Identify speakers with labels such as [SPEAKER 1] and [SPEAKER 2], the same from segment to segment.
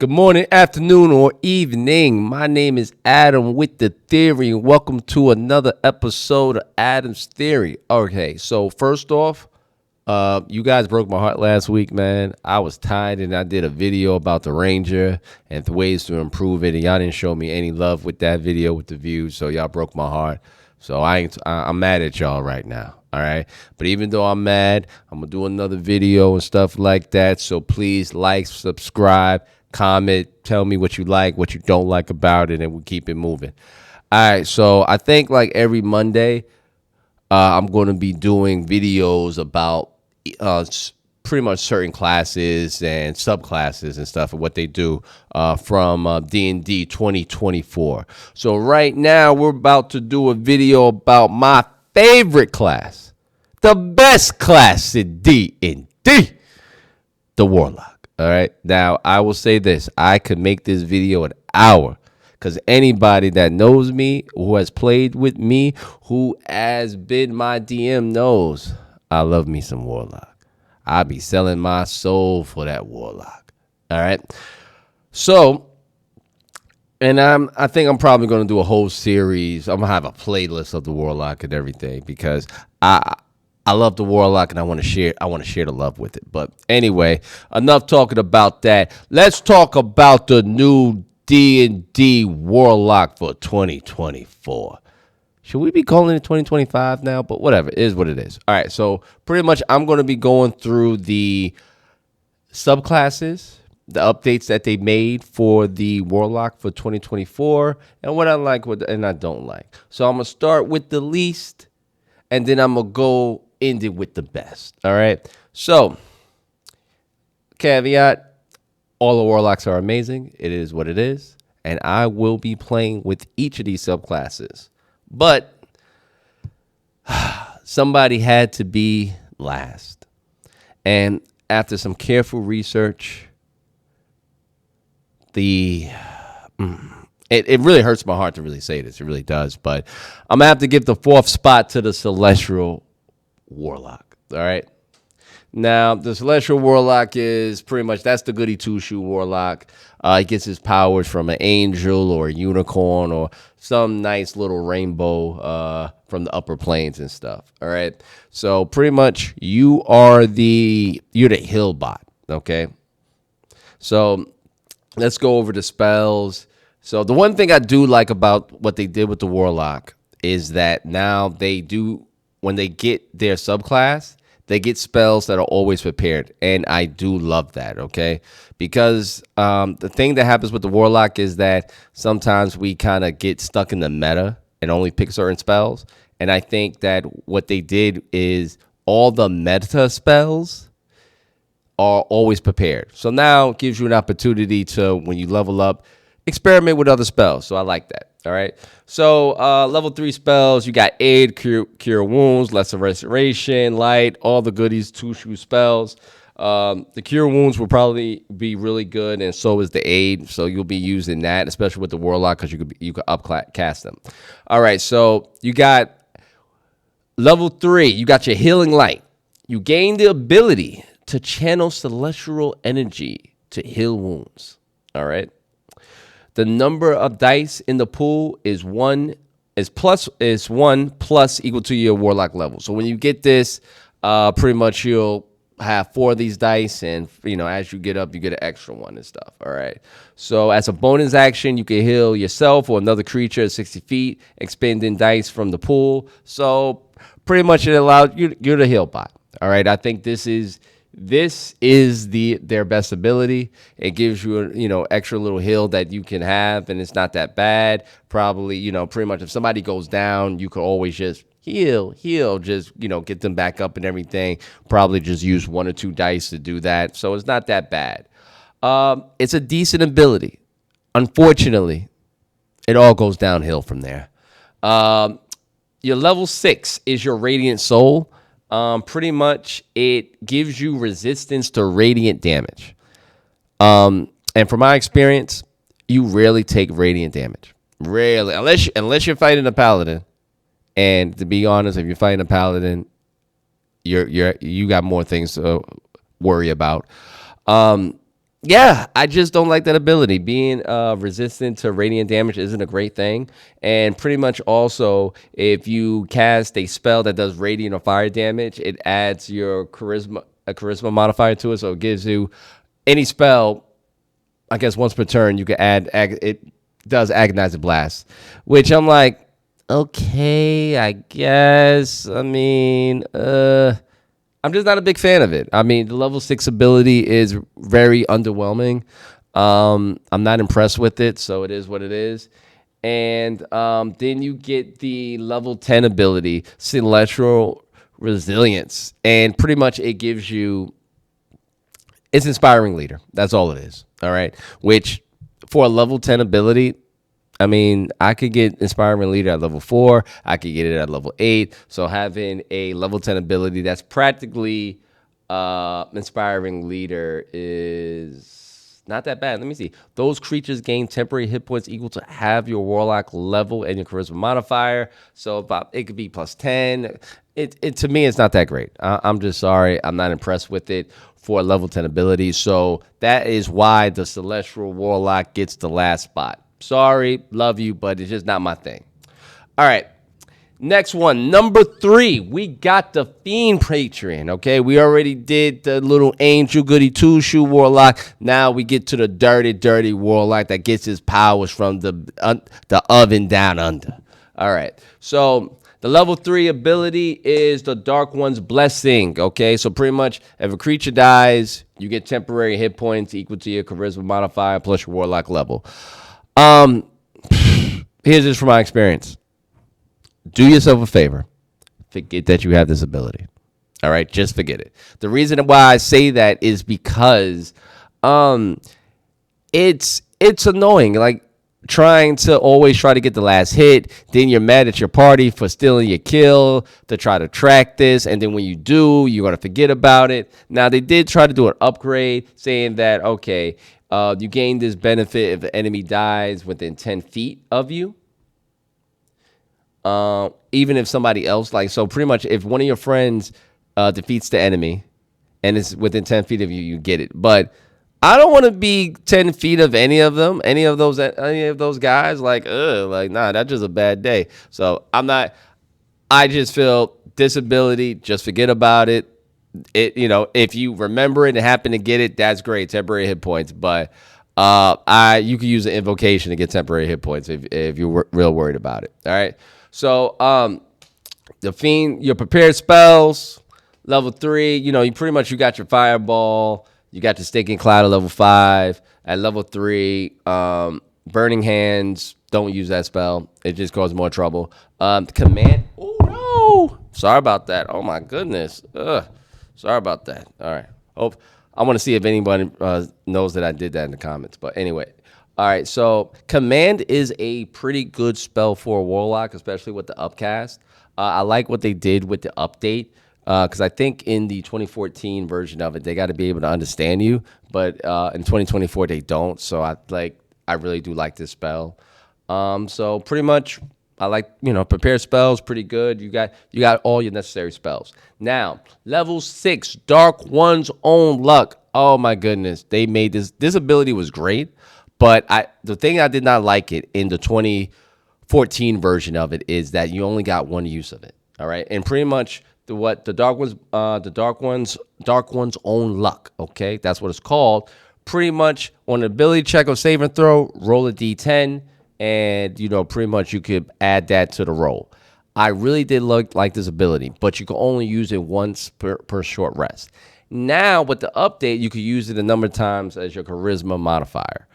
[SPEAKER 1] Good morning, afternoon, or evening. My name is Adam with the Theory, and welcome to another episode of Adam's Theory. Okay, so first off, you guys broke my heart last week, man. I was tired, and I did a video about the Ranger and the ways to improve it, and y'all didn't show me any love with that video with the views, so y'all broke my heart. So I'm mad at y'all right now. All right. But even though I'm mad, I'm going to do another video and stuff like that. So please like, subscribe, comment, tell me what you like, what you don't like about it, and we'll keep it moving. All right. So I think like every Monday, I'm going to be doing videos about pretty much certain classes and subclasses and stuff and what they do from D&D 2024. So right now we're about to do a video about my favorite class, the best class in D&D, the Warlock. All right. Now I will say this: I could make this video an hour, because anybody that knows me, who has played with me, who has been my DM knows I love me some Warlock. I'll be selling my soul for that Warlock. All right. So, and I think I'm probably going to do a whole series. I'm going to have a playlist of the Warlock and everything, because I love the Warlock and I want to share the love with it. But anyway, enough talking about that. Let's talk about the new D&D Warlock for 2024. Should we be calling it 2025 now? But whatever, it is what it is. All right, so pretty much I'm going to be going through the subclasses, the updates that they made for the Warlock for 2024, and what I like and I don't like. So I'm going to start with the least, and then I'm going to go end it with the best. All right, so caveat, all the Warlocks are amazing. It is what it is, and I will be playing with each of these subclasses. But somebody had to be last. And after some careful research, it really hurts my heart to really say this. It really does. But I'm going to have to give the fourth spot to the Celestial Warlock. All right. Now, the Celestial Warlock is pretty much, that's the goody two-shoe Warlock. He gets his powers from an angel or a unicorn or some nice little rainbow from the upper planes and stuff. All right. So pretty much you're the hill bot. Okay. So let's go over the spells. So the one thing I do like about what they did with the Warlock is that now they do, when they get their subclass, they get spells that are always prepared, and I do love that, okay? Because the thing that happens with the Warlock is that sometimes we kind of get stuck in the meta and only pick certain spells, and I think that what they did is all the meta spells are always prepared. So now it gives you an opportunity to, when you level up, experiment with other spells, so I like that. All right. So level 3 spells, you got aid, cure wounds, lesser restoration, light, all the goodies, two-shoe spells. The cure wounds will probably be really good, and so is the aid. So you'll be using that, especially with the Warlock, because you could upcast them. All right. So you got level 3, you got your healing light. You gain the ability to channel celestial energy to heal wounds. All right. The number of dice in the pool is 1 plus equal to your Warlock level. So when you get this, pretty much you'll have 4 of these dice, and as you get up, you get an extra one and stuff. All right. So as a bonus action, you can heal yourself or another creature at 60 feet, expending dice from the pool. So pretty much it allows you're the heal bot. All right. I think this is their best ability. It gives you extra little heal that you can have, and it's not that bad. Probably, pretty much if somebody goes down, you could always just heal, just, get them back up and everything. Probably just use 1 or 2 dice to do that. So it's not that bad. It's a decent ability. Unfortunately, it all goes downhill from there. Your level 6 is your Radiant Soul. Pretty much it gives you resistance to radiant damage. And from my experience, you rarely take radiant damage. Rarely, unless you're fighting a paladin. And to be honest, if you're fighting a paladin, you got more things to worry about. Yeah, I just don't like that ability. Being resistant to radiant damage isn't a great thing. And pretty much also, if you cast a spell that does radiant or fire damage, it adds your charisma modifier to it. So it gives you any spell, I guess once per turn, you can add, it does agonize blast, which I'm like, okay, I guess. I mean, I'm just not a big fan of it. I mean, the level 6 ability is very underwhelming. I'm not impressed with it, so it is what it is. And then you get the level 10 ability, Celestial Resilience. And pretty much it gives you, it's Inspiring Leader. That's all it is. All right. Which for a level 10 ability, I mean, I could get Inspiring Leader at level 4. I could get it at level 8. So having a level 10 ability that's practically Inspiring Leader is not that bad. Let me see. Those creatures gain temporary hit points equal to half your Warlock level and your Charisma modifier. So about it could be plus 10. It to me, it's not that great. I'm just sorry. I'm not impressed with it for a level 10 ability. So that is why the Celestial Warlock gets the last spot. Sorry, love you, but it's just not my thing. All right. Next one, number 3, we got the Fiend Patron. Okay, we already did the little Angel Goody Two Shoe Warlock. Now we get to the dirty Warlock that gets his powers from the oven down under. All right, so the level 3 ability is the Dark One's Blessing. Okay, so pretty much if a creature dies, you get temporary hit points equal to your Charisma modifier plus your Warlock level. Here's this from my experience. Do yourself a favor. Forget that you have this ability. All right, just forget it. The reason why I say that is because it's annoying. Like trying to always try to get the last hit, then you're mad at your party for stealing your kill to try to track this, and then when you do, you're gonna forget about it. Now they did try to do an upgrade, saying that okay, you gain this benefit if the enemy dies within 10 feet of you. Even if somebody else, like, so pretty much if one of your friends defeats the enemy and it's within 10 feet of you, you get it. But I don't want to be 10 feet of any of them, any of those guys. Like, nah, that's just a bad day. So I just feel disability, just forget about it. If you remember it and happen to get it, that's great, temporary hit points. But you can use an invocation to get temporary hit points if you're real worried about it. All right. So the Fiend, your prepared spells, level 3. You pretty much you got your Fireball, you got your Stinking Cloud at level 5. At level 3, Burning Hands. Don't use that spell. It just causes more trouble. Command. Oh no! Sorry about that. Oh my goodness. Sorry about that. All right. I want to see if anybody knows that I did that in the comments. But anyway. All right. So Command is a pretty good spell for a Warlock, especially with the upcast. I like what they did with the update. Because I think in the 2014 version of it, they got to be able to understand you. But in 2024, they don't. So I really do like this spell. So pretty much I like, prepared spells, pretty good. You got all your necessary spells. Now, level 6, Dark One's Own Luck. Oh my goodness. They made this ability was great, but the thing I did not like it in the 2014 version of it is that you only got one use of it. All right. And pretty much the Dark One's Own Luck. Okay. That's what it's called. Pretty much on an ability check or save and throw, roll a D10. And, pretty much you could add that to the roll. I really did like this ability, but you can only use it once per short rest. Now, with the update, you can use it a number of times as your charisma modifier.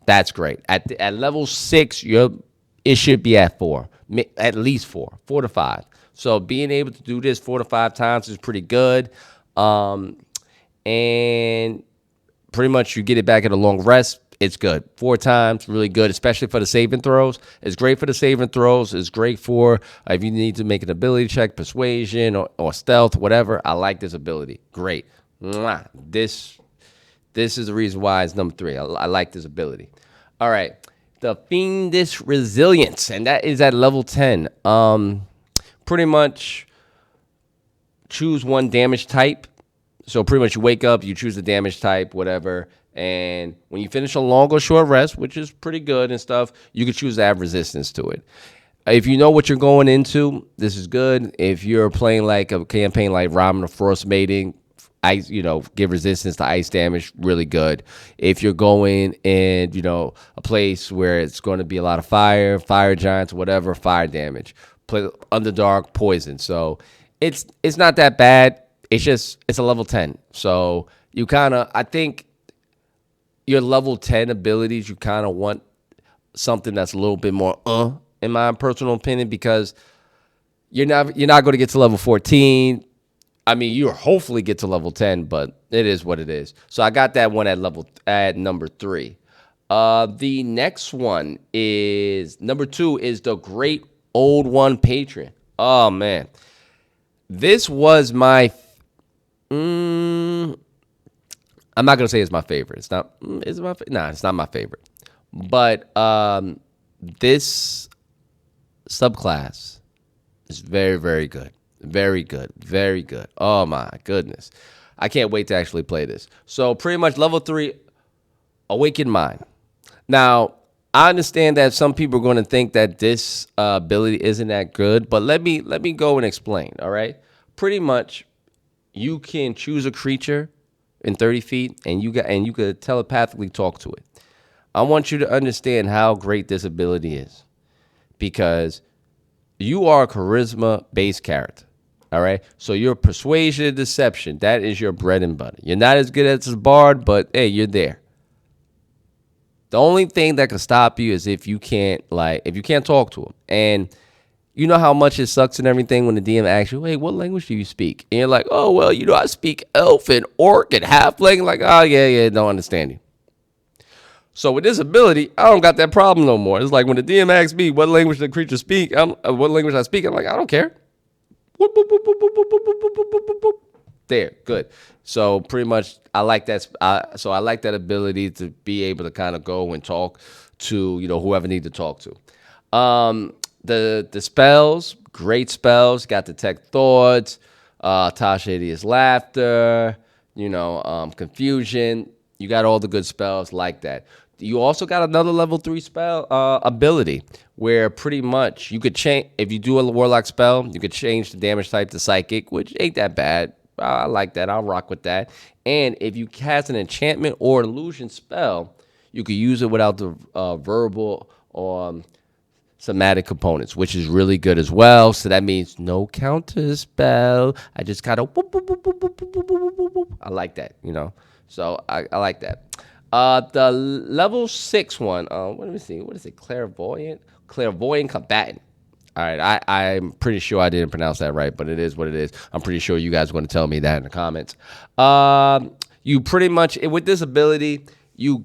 [SPEAKER 1] That's great. At level 6, it should be at 4, at least 4 to 5. So being able to do this 4 to 5 times is pretty good. And pretty much you get it back at a long rest. It's good. 4 times, really good, especially for the save and throws. It's great for the save and throws. It's great for if you need to make an ability check, persuasion, or stealth, whatever. I like this ability. Great. Mwah. This is the reason why it's number 3. I like this ability. All right. The Fiendish Resilience, and that is at level 10. Pretty much choose one damage type. So pretty much you wake up, you choose the damage type, whatever. And when you finish a long or short rest, which is pretty good and stuff, you can choose to have resistance to it. If you know what you're going into, this is good. If you're playing like a campaign like Ramen of Frost Mating, ice, give resistance to ice damage, really good. If you're going in, a place where it's going to be a lot of fire giants, whatever, fire damage, play Underdark, poison. So it's not that bad. It's a level 10. So you I think your level 10 abilities, you kind of want something that's a little bit more in my personal opinion, because you're not going to get to level 14. I mean, you hopefully get to level 10, but it is what it is. So I got that one at number 3. The next one is number 2 is the Great Old One Patron. Oh man, this was my. I'm not gonna say it's my favorite. It's not. Is it my? Nah, it's not my favorite. But this subclass is very, very good. Very good. Very good. Oh my goodness. I can't wait to actually play this. So pretty much level 3, Awakened Mind. Now, I understand that some people are going to think that this ability isn't that good, but let me go and explain, all right? Pretty much, you can choose a creature in 30 feet, and you could telepathically talk to it. I want you to understand how great this ability is, because you are a charisma-based character, all right? So your persuasion and deception, that is your bread and butter. You're not as good as a bard, but hey, you're there. The only thing that can stop you is if you can't talk to them. And you know how much it sucks and everything when the DM asks you, hey, what language do you speak? And you're like, oh, well, I speak elf and orc and halfling. Like, oh, yeah, don't understand you. So with this ability, I don't got that problem no more. It's like when the DM asks me what language the creature speak, what language I speak, I'm like, I don't care. There, good. So pretty much, I like that. So I like that ability to be able to kind of go and talk to whoever need to talk to. The spells, great spells. Got Detect Thoughts, Tasha Hideous Laughter, Confusion. You got all the good spells like that. You also got another level 3 spell ability where pretty much you could change. If you do a Warlock spell, you could change the damage type to Psychic, which ain't that bad. I like that. I'll rock with that. And if you cast an enchantment or illusion spell, you could use it without the verbal or somatic components, which is really good as well. So that means no counter spell. I just kind of I like that, So I like that. The level 6 one, what do we see? What is it? Clairvoyant combatant. All right, I'm pretty sure I didn't pronounce that right, but it is what it is. I'm pretty sure you guys are going to tell me that in the comments. You pretty much, with this ability, you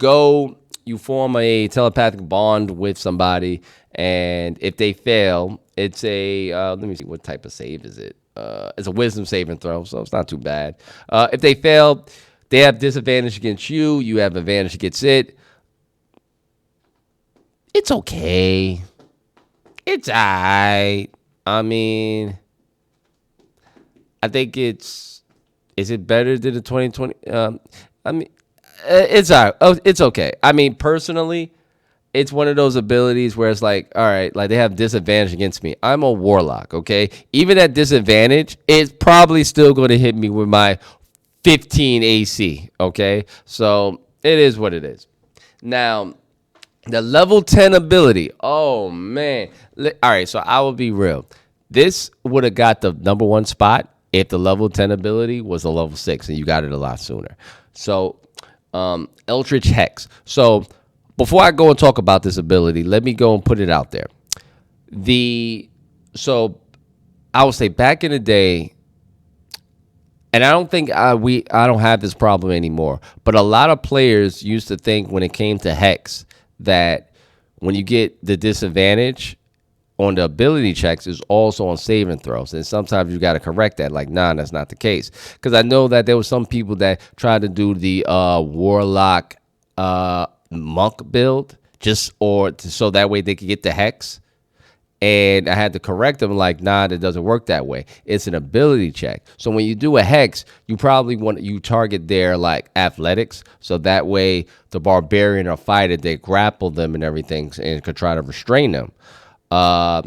[SPEAKER 1] form a telepathic bond with somebody, and if they fail, it's let me see, what type of save is it? It's a wisdom saving throw, so it's not too bad. If they fail, they have disadvantage against you. You have advantage against it. It's okay. It's all right. I mean, I think is it better than the 2020? I mean, it's all right. Oh, it's okay. I mean, personally, it's one of those abilities where it's like, all right, like they have disadvantage against me. I'm a warlock, okay? Even at disadvantage, it's probably still going to hit me with my 15 AC, okay? So it is what it is. Now, the level 10 ability. Oh, man. All right, so I will be real. This would have got the number 1 spot if the level 10 ability was a level 6 and you got it a lot sooner. So, Eldritch Hex. So, before I go and talk about this ability, let me go and put it out there. So, I would say back in the day, and I don't think I don't have this problem anymore, but a lot of players used to think when it came to Hex that when you get the disadvantage on the ability checks is also on saving throws. And sometimes you got to correct that. Like, nah, that's not the case. Because I know that there were some people that tried to do the Warlock monk build so that way they could get the Hex. And I had to correct them like, nah, that doesn't work that way. It's an ability check. So when you do a hex, you probably want you target their like athletics. So that way the barbarian or fighter, they grapple them and everything and could try to restrain them. Uh,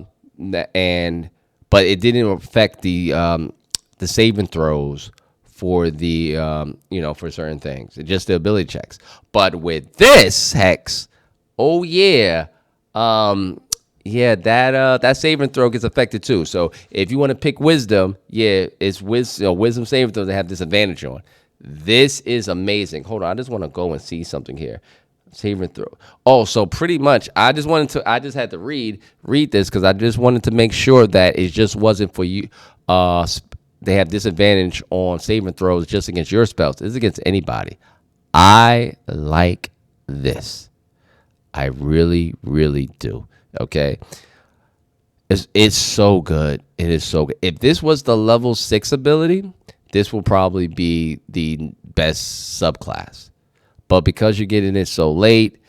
[SPEAKER 1] and but it didn't affect the saving throws for the for certain things. It's just the ability checks. But with this hex, oh yeah. Yeah, that saving throw gets affected too. So if you want to pick wisdom, yeah, it's wisdom saving throw they have disadvantage on. This is amazing. Hold on, I just want to go and see something here. Saving throw. Oh, so pretty much, I just had to read this because I just wanted to make sure that it just wasn't for you. They have disadvantage on saving throws just against your spells. This is against anybody. I like this. I really, really do. Okay. It's so good. It is so good. If this was the level 6 ability, this will probably be the best subclass. But because you're getting it so late,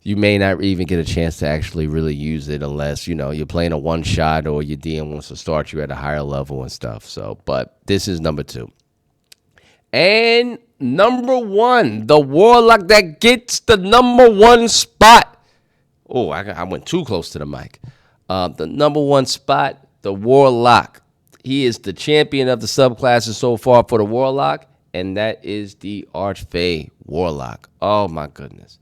[SPEAKER 1] you may not even get a chance to actually really use it unless, you're playing a one shot or your DM wants to start you at a higher level and stuff. So, but this is number 2. And number 1, the Warlock that gets the number 1 spot. Oh, I went too close to the mic. The number 1 spot, the Warlock. He is the champion of the subclasses so far for the Warlock, and that is the Archfey Warlock. Oh, my goodness.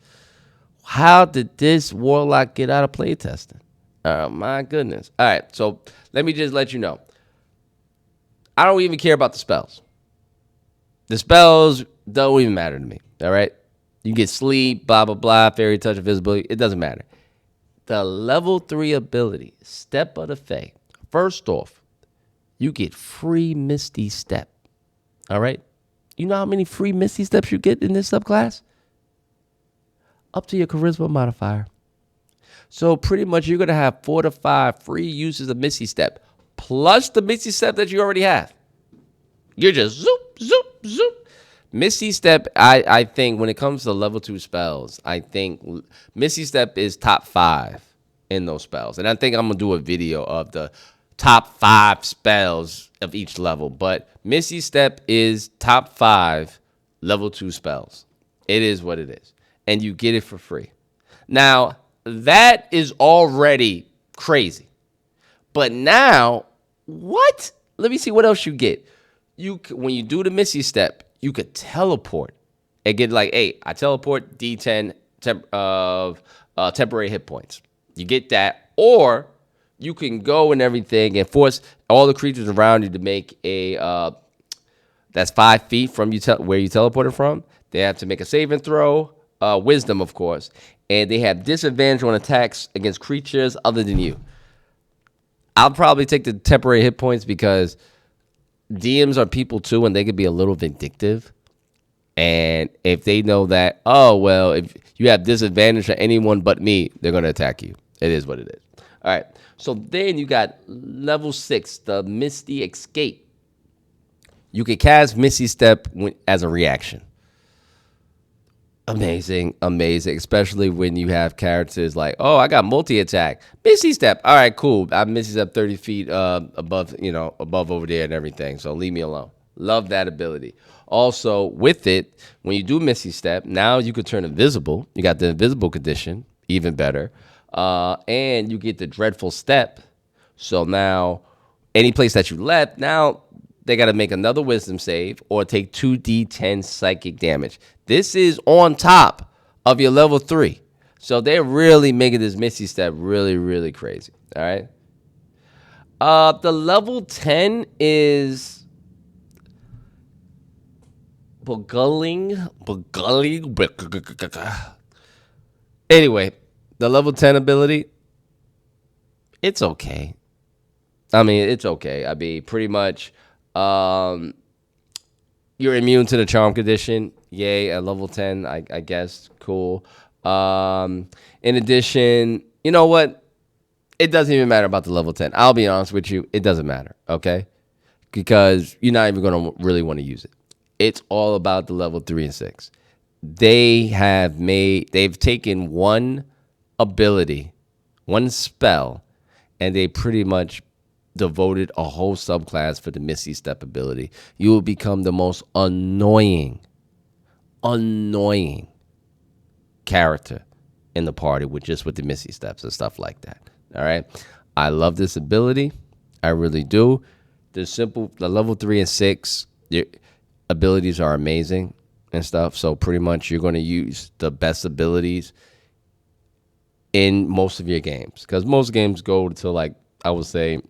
[SPEAKER 1] How did this Warlock get out of playtesting? Oh, my goodness. All right, so let me just let you know. I don't even care about the spells. The spells don't even matter to me, all right? You get sleep, blah, blah, blah, fairy touch, invisibility. It doesn't matter. The level 3 ability, Step of the Fae. First off, you get free Misty Step. All right? You know how many free Misty Steps you get in this subclass? Up to your charisma modifier. So pretty much you're going to have 4 to 5 free uses of Misty Step, plus the Misty Step that you already have. You're just zoop, zoop, zoop. Misty Step, I think when it comes to level 2 spells, I think Misty Step is top 5 in those spells. And I think I'm going to do a video of the top 5 spells of each level. But Misty Step is top 5 level 2 spells. It is what it is. And you get it for free. Now, that is already crazy. But now, what? Let me see what else you get. When you do the Misty Step, you could teleport and get like, hey, I teleport D10 temporary hit points. You get that. Or you can go and everything and force all the creatures around you to make a, that's 5 feet from where you teleported from. They have to make a saving throw, wisdom, of course. And they have disadvantage on attacks against creatures other than you. I'll probably take the temporary hit points because DMs are people too, and they could be a little vindictive. And if they know that, oh, well, if you have disadvantage on anyone but me, they're going to attack you. It is what it is. All right. So then you got level 6, the Misty Escape. You can cast Misty Step as a reaction. Amazing, amazing, especially when you have characters like, oh, I got multi-attack. Misty Step. All right, cool. I Misty Step 30 feet above over there and everything. So leave me alone. Love that ability. Also, with it, when you do Misty Step, now you could turn invisible. You got the invisible condition, even better. And you get the Dreadful Step. So now, any place that you left, now they got to make another wisdom save or take 2d10 psychic damage. This is on top of your level 3. So they're really making this Misty Step really, really crazy. All right. The level 10 is Begulling. Anyway, the level 10 ability, it's okay. I mean, it's okay. I mean, pretty much you're immune to the charm condition. Yay, at level 10, I guess. Cool. In addition, you know what? It doesn't even matter about the level 10. I'll be honest with you. It doesn't matter, okay? Because you're not even going to really want to use it. It's all about the level 3 and 6. They've taken one ability, one spell, and they pretty much devoted a whole subclass for the Misty Step ability. You will become the most annoying character in the party with the Misty Steps and stuff like that. All right. I love this ability. I really do. The level 3 and 6 abilities are amazing and stuff. So pretty much you're going to use the best abilities in most of your games, because most games go to, like, I would say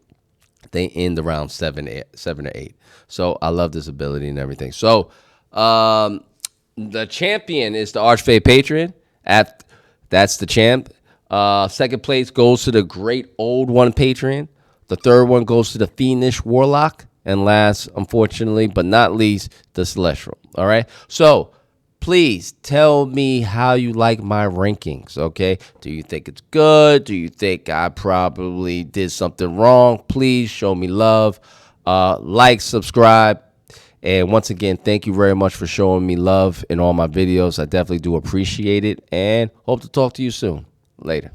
[SPEAKER 1] they end around 7 or 8. So I love this ability and everything. So the champion is the Archfey Patriot. That's the champ. Second place goes to the Great Old One Patron. The third one goes to the Fiendish Warlock. And last, unfortunately, but not least, the Celestial. All right. So please tell me how you like my rankings. Okay. Do you think it's good? Do you think I probably did something wrong? Please show me love. Like, subscribe. And once again, thank you very much for showing me love in all my videos. I definitely do appreciate it, and hope to talk to you soon. Later.